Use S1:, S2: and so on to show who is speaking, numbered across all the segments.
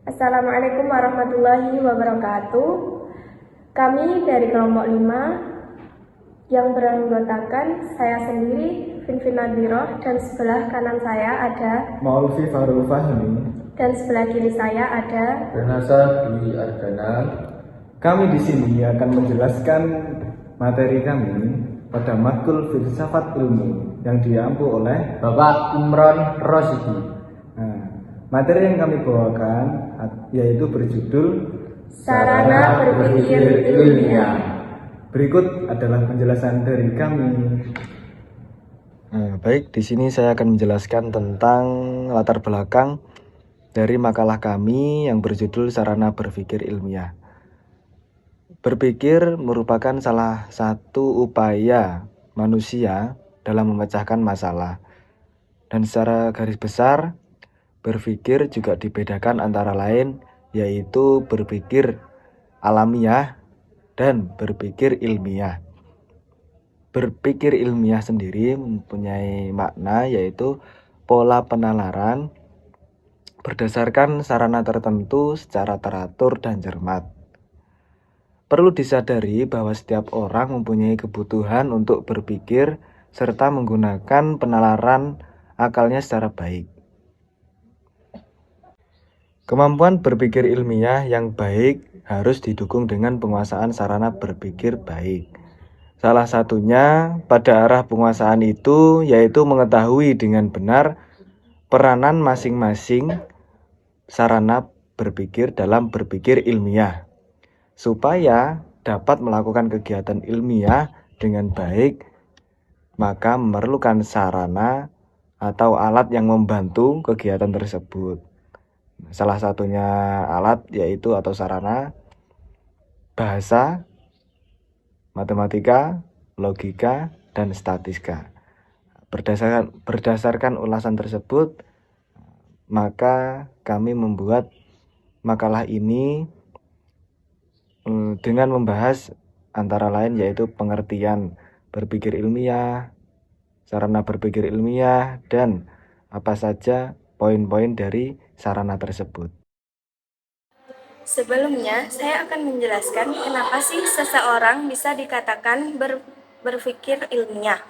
S1: Assalamualaikum warahmatullahi wabarakatuh. Kami dari kelompok 5 yang beranggotakan saya sendiri, Finfin Nabiroh, dan sebelah kanan saya ada
S2: Maulvi Farul Fahmi,
S1: dan sebelah kiri saya ada
S3: Renasa Dwi Argana.
S2: Kami di sini akan menjelaskan materi kami pada matkul filsafat ilmu yang diampu oleh
S3: Bapak Imron Rosidi.
S2: Nah, materi yang kami bawakan yaitu berjudul
S1: Sarana Berpikir Ilmiah.
S2: Berikut adalah penjelasan dari kami.
S4: Baik, di sini saya akan menjelaskan tentang latar belakang dari makalah kami yang berjudul Sarana Berpikir Ilmiah. Berpikir merupakan salah satu upaya manusia dalam memecahkan masalah. Dan secara garis besar, berpikir juga dibedakan antara lain yaitu berpikir alamiah dan berpikir ilmiah. Berpikir ilmiah sendiri mempunyai makna yaitu pola penalaran berdasarkan sarana tertentu secara teratur dan cermat. Perlu disadari bahwa setiap orang mempunyai kebutuhan untuk berpikir serta menggunakan penalaran akalnya secara baik. Kemampuan berpikir ilmiah yang baik harus didukung dengan penguasaan sarana berpikir baik. Salah satunya pada arah penguasaan itu yaitu mengetahui dengan benar peranan masing-masing sarana berpikir dalam berpikir ilmiah. Supaya dapat melakukan kegiatan ilmiah dengan baik, maka memerlukan sarana atau alat yang membantu kegiatan tersebut. Salah satunya alat yaitu atau sarana bahasa, matematika, logika, dan statistika. Berdasarkan ulasan tersebut, maka kami membuat makalah ini dengan membahas antara lain yaitu pengertian berpikir ilmiah, sarana berpikir ilmiah, dan apa saja poin-poin dari sarana tersebut.
S1: Sebelumnya, saya akan menjelaskan kenapa sih seseorang bisa dikatakan berpikir ilmiah.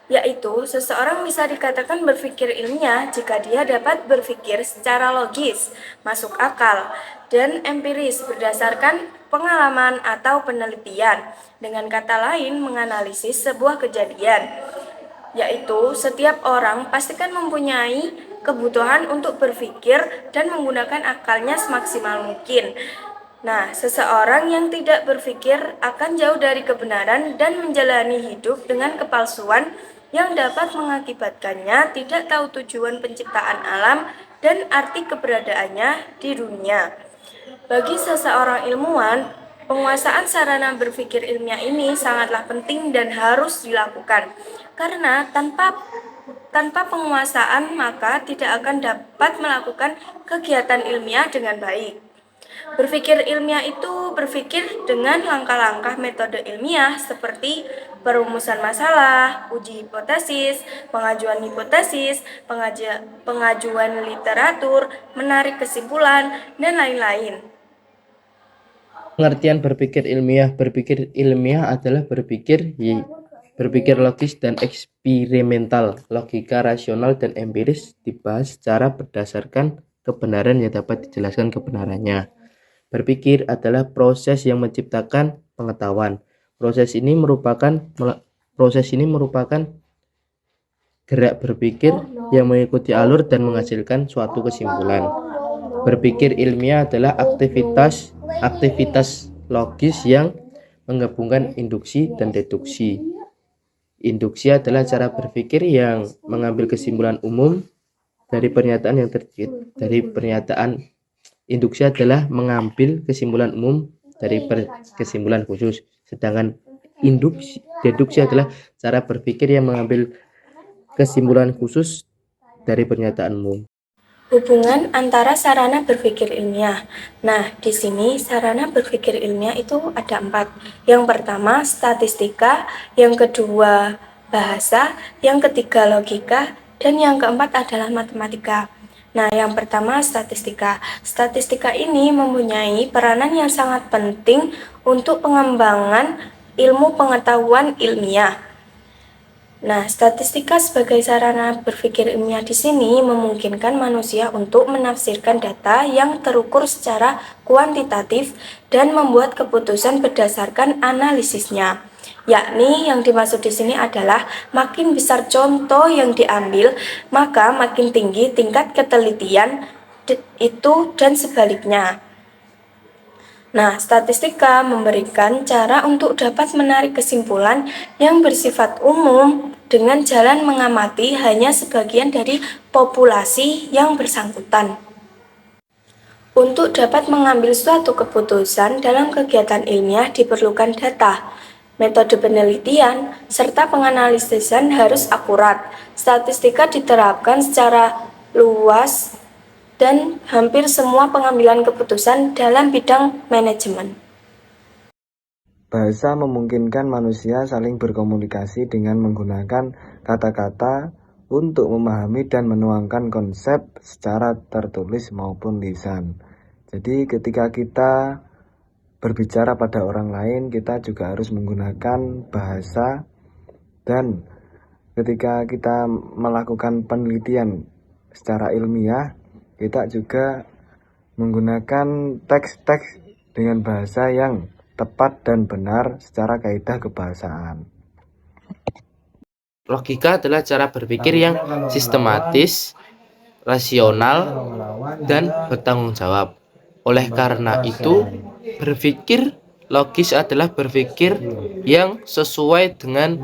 S1: Yaitu, seseorang bisa dikatakan berpikir ilmiah jika dia dapat berpikir secara logis, masuk akal, dan empiris berdasarkan pengalaman atau penelitian. Dengan kata lain, menganalisis sebuah kejadian. Yaitu, setiap orang pastikan mempunyai kebutuhan untuk berpikir dan menggunakan akalnya semaksimal mungkin. Nah, seseorang yang tidak berpikir akan jauh dari kebenaran dan menjalani hidup dengan kepalsuan yang dapat mengakibatkannya tidak tahu tujuan penciptaan alam dan arti keberadaannya di dunia. Bagi seseorang ilmuwan, penguasaan sarana berpikir ilmiah ini sangatlah penting dan harus dilakukan. Karena tanpa penguasaan maka tidak akan dapat melakukan kegiatan ilmiah dengan baik. Berpikir ilmiah itu berpikir dengan langkah-langkah metode ilmiah seperti perumusan masalah, uji hipotesis, pengajuan hipotesis, pengajuan literatur, menarik kesimpulan, dan lain-lain.
S5: Pengertian berpikir ilmiah adalah berpikir logis dan eksperimental, logika rasional dan empiris dibahas secara berdasarkan kebenaran yang dapat dijelaskan kebenarannya. Berpikir adalah proses yang menciptakan pengetahuan. Proses ini merupakan gerak berpikir yang mengikuti alur dan menghasilkan suatu kesimpulan. Berpikir ilmiah adalah aktivitas logis yang menggabungkan induksi dan deduksi. Induksi adalah cara berpikir yang mengambil kesimpulan umum dari pernyataan yang Induksi adalah mengambil kesimpulan umum dari kesimpulan khusus, sedangkan deduksi adalah cara berpikir yang mengambil kesimpulan khusus dari pernyataan umum.
S1: Hubungan antara sarana berpikir ilmiah. Nah, di sini sarana berpikir ilmiah itu ada 4. Yang pertama statistika, yang kedua bahasa, yang ketiga logika, dan yang keempat adalah matematika. Nah, yang pertama statistika. Statistika ini mempunyai peranan yang sangat penting untuk pengembangan ilmu pengetahuan ilmiah. Nah, statistika sebagai sarana berpikir ilmiah di sini memungkinkan manusia untuk menafsirkan data yang terukur secara kuantitatif dan membuat keputusan berdasarkan analisisnya. Yakni yang dimaksud di sini adalah makin besar contoh yang diambil, maka makin tinggi tingkat ketelitian itu dan sebaliknya. Nah, statistika memberikan cara untuk dapat menarik kesimpulan yang bersifat umum dengan jalan mengamati hanya sebagian dari populasi yang bersangkutan. Untuk dapat mengambil suatu keputusan dalam kegiatan ilmiah diperlukan data, metode penelitian, serta penganalisisan harus akurat. Statistika diterapkan secara luas dan hampir semua pengambilan keputusan dalam bidang manajemen.
S4: Bahasa memungkinkan manusia saling berkomunikasi dengan menggunakan kata-kata untuk memahami dan menuangkan konsep secara tertulis maupun lisan. Jadi ketika kita berbicara pada orang lain, kita juga harus menggunakan bahasa, dan ketika kita melakukan penelitian secara ilmiah, kita juga menggunakan teks-teks dengan bahasa yang tepat dan benar secara kaidah kebahasaan.
S5: Logika adalah cara berpikir yang sistematis, rasional, dan bertanggung jawab. Oleh karena itu, berpikir logis adalah berpikir yang sesuai dengan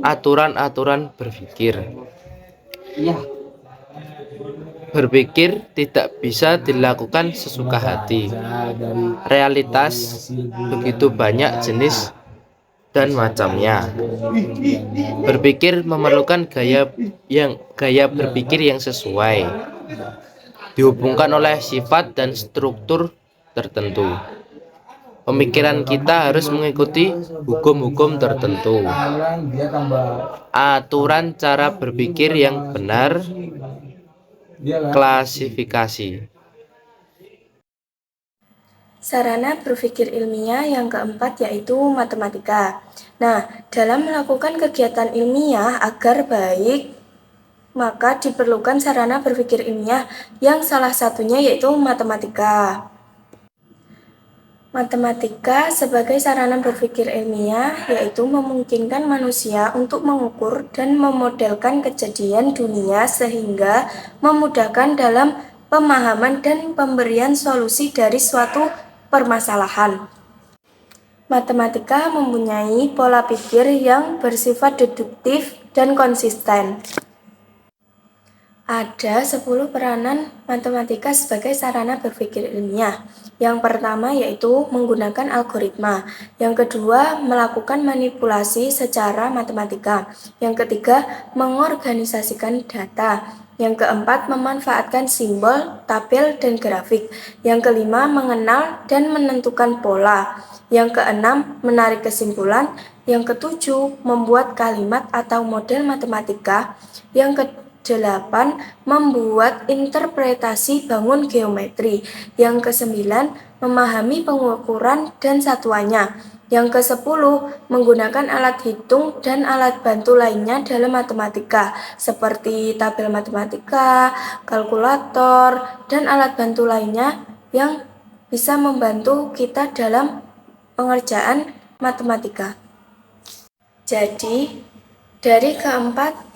S5: aturan-aturan berpikir. Berpikir tidak bisa dilakukan sesuka hati. Realitas begitu banyak jenis dan macamnya. Berpikir memerlukan gaya berpikir yang sesuai, dihubungkan oleh sifat dan struktur tertentu. Pemikiran kita harus mengikuti hukum-hukum tertentu. Aturan cara berpikir yang benar. Klasifikasi.
S1: Sarana berpikir ilmiah yang keempat yaitu matematika. Nah, dalam melakukan kegiatan ilmiah agar baik, maka diperlukan sarana berpikir ilmiah yang salah satunya yaitu matematika. Matematika sebagai sarana berpikir ilmiah yaitu memungkinkan manusia untuk mengukur dan memodelkan kejadian dunia sehingga memudahkan dalam pemahaman dan pemberian solusi dari suatu permasalahan. Matematika mempunyai pola pikir yang bersifat deduktif dan konsisten. Ada 10 peranan matematika sebagai sarana berpikir ilmiah. Yang pertama yaitu menggunakan algoritma. Yang kedua, melakukan manipulasi secara matematika. Yang ketiga, mengorganisasikan data. Yang keempat, memanfaatkan simbol, tabel, dan grafik. Yang kelima, mengenal dan menentukan pola. Yang keenam, menarik kesimpulan. Yang ketujuh, membuat kalimat atau model matematika. Yang ke-8, membuat interpretasi bangun geometri. Yang ke-9, memahami pengukuran dan satuannya. Yang ke-10, menggunakan alat hitung dan alat bantu lainnya dalam matematika, seperti tabel matematika, kalkulator, dan alat bantu lainnya yang bisa membantu kita dalam pengerjaan matematika. Jadi, dari keempat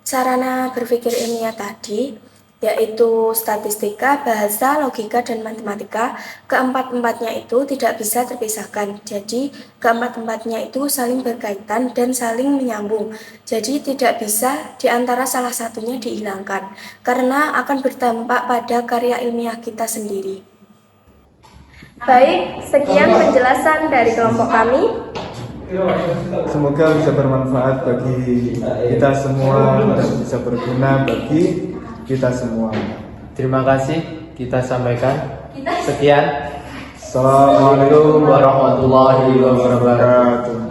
S1: sarana berpikir ilmiah tadi, yaitu statistika, bahasa, logika, dan matematika, keempat-empatnya itu tidak bisa terpisahkan. Jadi, keempat-empatnya itu saling berkaitan dan saling menyambung. Jadi, tidak bisa di antara salah satunya dihilangkan, karena akan berdampak pada karya ilmiah kita sendiri. Baik, sekian penjelasan dari kelompok kami.
S2: Semoga bisa bermanfaat bagi kita semua dan bisa berguna bagi kita semua.
S3: Terima kasih kita sampaikan. Sekian.
S2: Assalamualaikum
S3: warahmatullahi wabarakatuh.